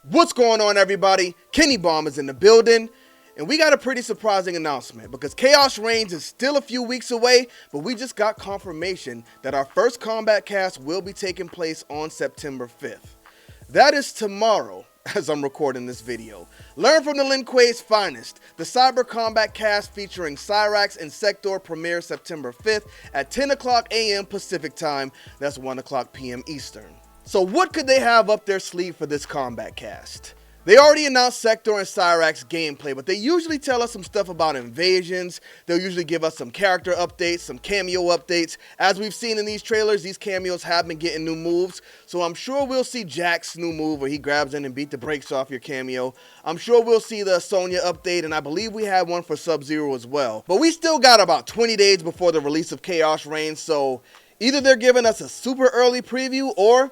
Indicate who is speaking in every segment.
Speaker 1: What's going on, everybody? Kennybomb is in the building, and we got a pretty surprising announcement because Chaos Reigns is still a few weeks away, but we just got confirmation that our first Kombat Kast will be taking place on September 5th. That is tomorrow, as I'm recording this video. Learn from the Lin Kuei's finest. The Cyber Kombat Kast featuring Cyrax and Sector premieres September 5th at 10 o'clock a.m. Pacific time. That's 1 o'clock p.m. Eastern. So what could they have up their sleeve for this Kombat Kast? They already announced Sector and Cyrax gameplay, but they usually tell us some stuff about invasions. They'll usually give us some character updates, some cameo updates. As we've seen in these trailers, these cameos have been getting new moves. So I'm sure we'll see Jack's new move where he grabs in and beat the brakes off your cameo. I'm sure we'll see the Sonya update, and I believe we had one for Sub-Zero as well. But we still got about 20 days before the release of Chaos Reigns, so either they're giving us a super early preview, or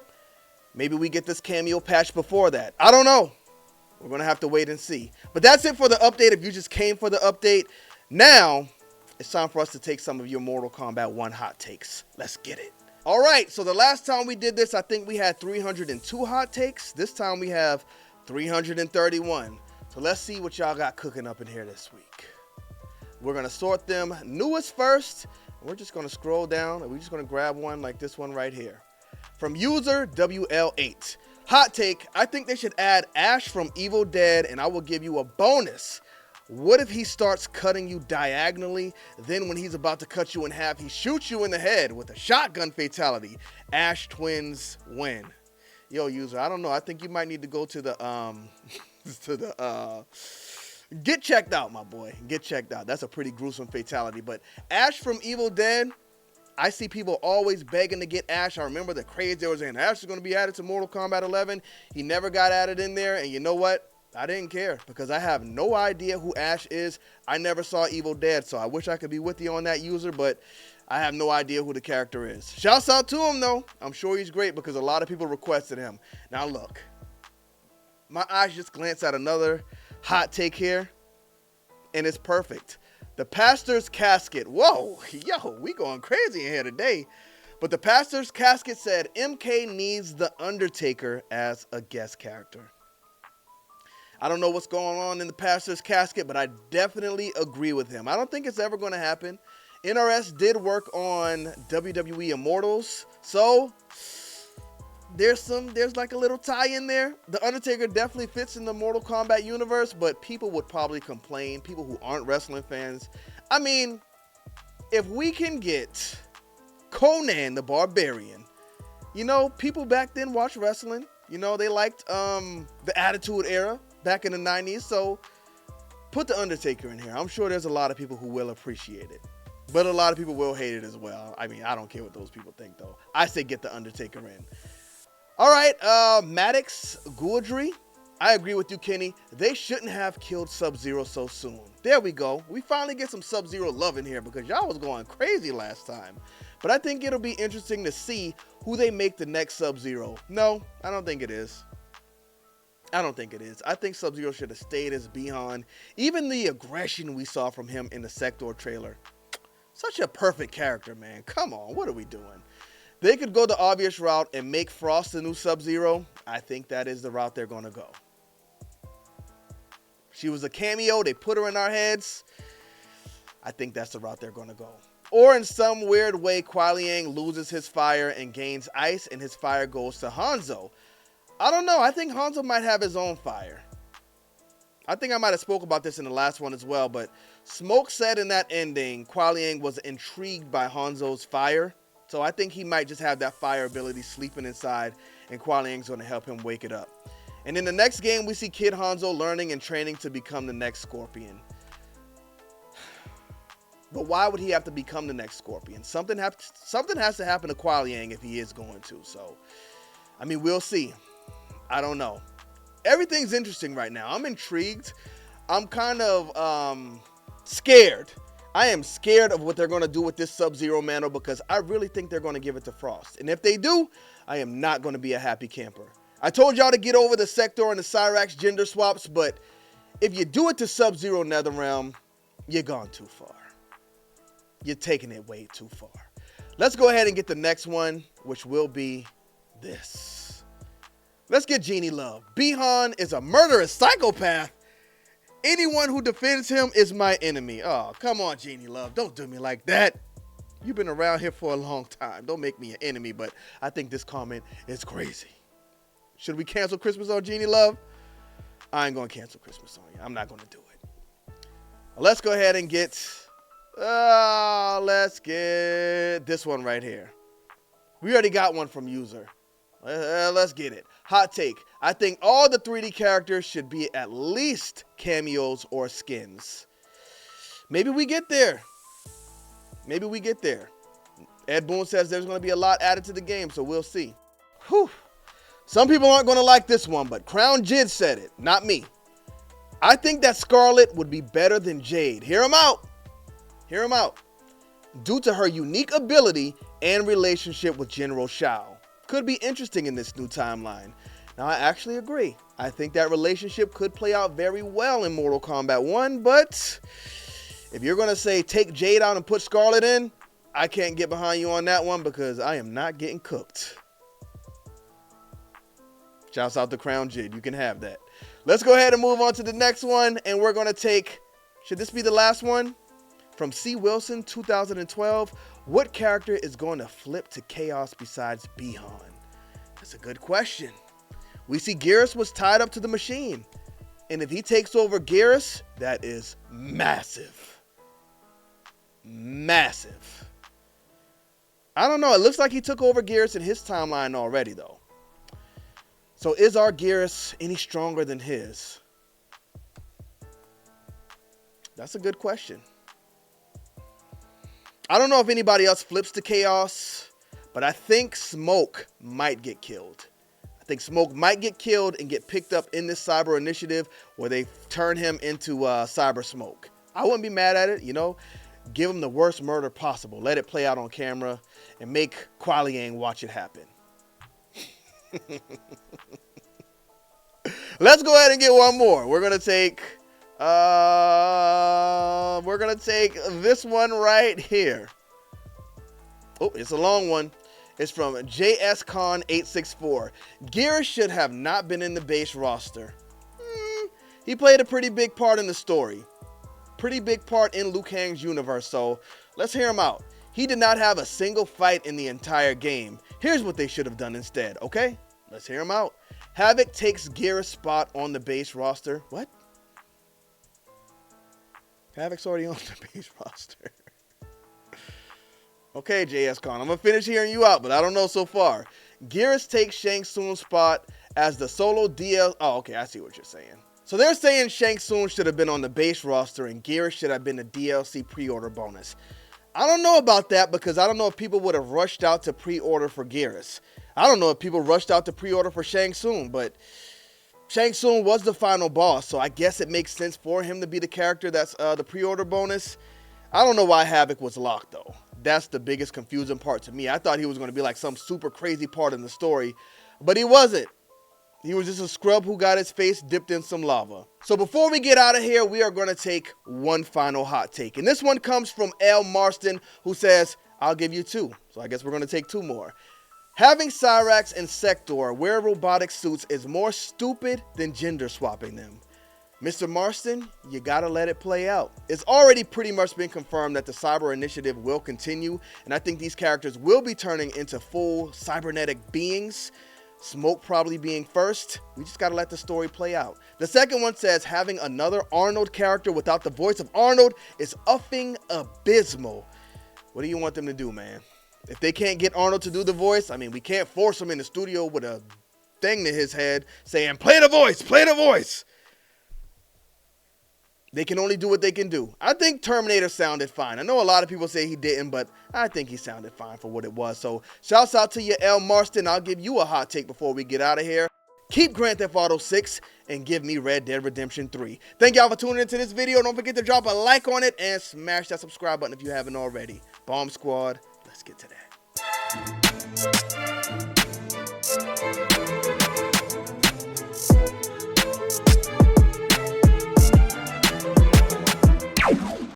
Speaker 1: maybe we get this cameo patch before that. I don't know. We're going to have to wait and see. But that's it for the update. If you just came for the update, now it's time for us to take some of your Mortal Kombat 1 hot takes. Let's get it. All right, so the last time we did this, I think we had 302 hot takes. This time we have 331. So let's see what y'all got cooking up in here this week. We're going to sort them newest first. We're just going to scroll down, and we're just going to grab one like this one right here. From user WL8. Hot take, I think they should add Ash from Evil Dead, and I will give you a bonus. What if he starts cutting you diagonally, then when he's about to cut you in half, he shoots you in the head with a shotgun fatality? Ash twins win. Yo, user, I don't know. I think you might need to go to the, get checked out, my boy. Get checked out. That's a pretty gruesome fatality, but Ash from Evil Dead, I see people always begging to get Ash. I remember the craze they were saying Ash is going to be added to Mortal Kombat 11. He never got added in there, and you know what? I didn't care because I have no idea who Ash is. I never saw Evil Dead, so I wish I could be with you on that, user, but I have no idea who the character is. Shouts out to him, though. I'm sure he's great because a lot of people requested him. Now, look. My eyes just glance at another hot take here, and it's perfect. The pastor's casket. Whoa, yo, we going crazy in here today. But the pastor's casket said MK needs the Undertaker as a guest character. I don't know what's going on in the pastor's casket, but I definitely agree with him. I don't think it's ever going to happen. NRS did work on WWE Immortals, so there's like a little tie in there. The Undertaker definitely fits in the Mortal Kombat universe, but people would probably complain, people who aren't wrestling fans. I mean, if we can get Conan the Barbarian, you know, people back then watched wrestling. You know, they liked the Attitude Era back in the 90s, so put the Undertaker in here. I'm sure there's a lot of people who will appreciate it, but a lot of people will hate it as well. I mean, I don't care what those people think, though. I say get the Undertaker in. All right, Maddox Gouldry. I agree with you, Kenny. They shouldn't have killed Sub-Zero so soon. There we go. We finally get some Sub-Zero love in here because y'all was going crazy last time. But I think it'll be interesting to see who they make the next Sub-Zero. No, I don't think it is. I don't think it is. I think Sub-Zero should have stayed as Bi-Han. Even the aggression we saw from him in the Sector trailer. Such a perfect character, man. Come on, what are we doing? They could go the obvious route and make Frost the new Sub-Zero. I think that is the route they're going to go. She was a cameo. They put her in our heads. I think that's the route they're going to go. Or in some weird way, Kuai Liang loses his fire and gains ice, and his fire goes to Hanzo. I don't know. I think Hanzo might have his own fire. I think I might have spoke about this in the last one as well, but Smoke said in that ending, Kuai Liang was intrigued by Hanzo's fire. So I think he might just have that fire ability sleeping inside, and Kuai Liang's going to help him wake it up. And in the next game, we see Kid Hanzo learning and training to become the next Scorpion. But why would he have to become the next Scorpion? Something has to happen to Kuai Liang if he is going to. So, I mean, we'll see. I don't know. Everything's interesting right now. I'm intrigued. I'm kind of scared. I am scared of what they're going to do with this Sub-Zero mantle because I really think they're going to give it to Frost. And if they do, I am not going to be a happy camper. I told y'all to get over the Sector and the Cyrax gender swaps, but if you do it to Sub-Zero Netherrealm, you're gone too far. You're taking it way too far. Let's go ahead and get the next one, which will be this. Let's get Genie love. Bihan is a murderous psychopath. Anyone who defends him is my enemy. Oh, come on, Genie love. Don't do me like that. You've been around here for a long time. Don't make me an enemy, but I think this comment is crazy. Should we cancel Christmas on Genie love? I ain't going to cancel Christmas on you. I'm not going to do it. Let's go ahead and get this one right here. We already got one from user. Let's get it. Hot take. I think all the 3D characters should be at least cameos or skins. Maybe we get there. Maybe we get there. Ed Boon says there's going to be a lot added to the game, so we'll see. Whew. Some people aren't going to like this one, but Crown Jid said it, not me. I think that Scarlet would be better than Jade. Hear him out. Hear him out. Due to her unique ability and relationship with General Shao. Could be interesting in this new timeline. Now, I actually agree. I think that relationship could play out very well in Mortal Kombat 1, but if you're going to say take Jade out and put Scarlet in, I can't get behind you on that one because I am not getting cooked. Shouts out to Crown Jid. You can have that. Let's go ahead and move on to the next one, and we're going to take, should this be the last one? From C. Wilson, 2012. What character is going to flip to Chaos besides Bihan? That's a good question. We see Geras was tied up to the machine. And if he takes over Geras, that is massive. Massive. I don't know. It looks like he took over Geras in his timeline already, though. So is our Geras any stronger than his? That's a good question. I don't know if anybody else flips to Chaos, but I think Smoke might get killed. I think Smoke might get killed and get picked up in this cyber initiative where they turn him into Cyber Smoke. I wouldn't be mad at it, you know. Give him the worst murder possible. Let it play out on camera and make Kuai Liang watch it happen. Let's go ahead and get one more. We're gonna take this one right here. Oh, it's a long one. It's from JSCon864. Geras should have not been in the base roster. He played a pretty big part in the story. Pretty big part in Liu Kang's universe, so let's hear him out. He did not have a single fight in the entire game. Here's what they should have done instead, okay? Let's hear him out. Havoc takes Geras' spot on the base roster. What? Havoc's already on the base roster. Okay, JSCon, I'm going to finish hearing you out, but I don't know so far. Geras takes Shang Tsung's spot as the solo DL... Oh, okay, I see what you're saying. So they're saying Shang Tsung should have been on the base roster and Geras should have been a DLC pre-order bonus. I don't know about that because I don't know if people would have rushed out to pre-order for Geras. I don't know if people rushed out to pre-order for Shang Tsung, but Shang Tsung was the final boss, so I guess it makes sense for him to be the character that's the pre-order bonus. I don't know why Havoc was locked, though. That's the biggest confusing part to me. I thought he was going to be like some super crazy part in the story, but he wasn't. He was just a scrub who got his face dipped in some lava. So before we get out of here, we are going to take one final hot take. And this one comes from L. Marston, who says, I'll give you two. So I guess we're going to take two more. Having Cyrax and Sector wear robotic suits is more stupid than gender swapping them. Mr. Marston, you gotta let it play out. It's already pretty much been confirmed that the Cyber Initiative will continue, and I think these characters will be turning into full cybernetic beings. Smoke probably being first. We just gotta let the story play out. The second one says having another Arnold character without the voice of Arnold is effing abysmal. What do you want them to do, man? If they can't get Arnold to do the voice, I mean, we can't force him in the studio with a thing to his head saying, play the voice, play the voice. They can only do what they can do. I think Terminator sounded fine. I know a lot of people say he didn't, but I think he sounded fine for what it was. So shouts out to you, L. Marston. I'll give you a hot take before we get out of here. Keep Grand Theft Auto 6 and give me Red Dead Redemption 3. Thank y'all for tuning into this video. Don't forget to drop a like on it and smash that subscribe button if you haven't already. Bomb Squad, let's get to that.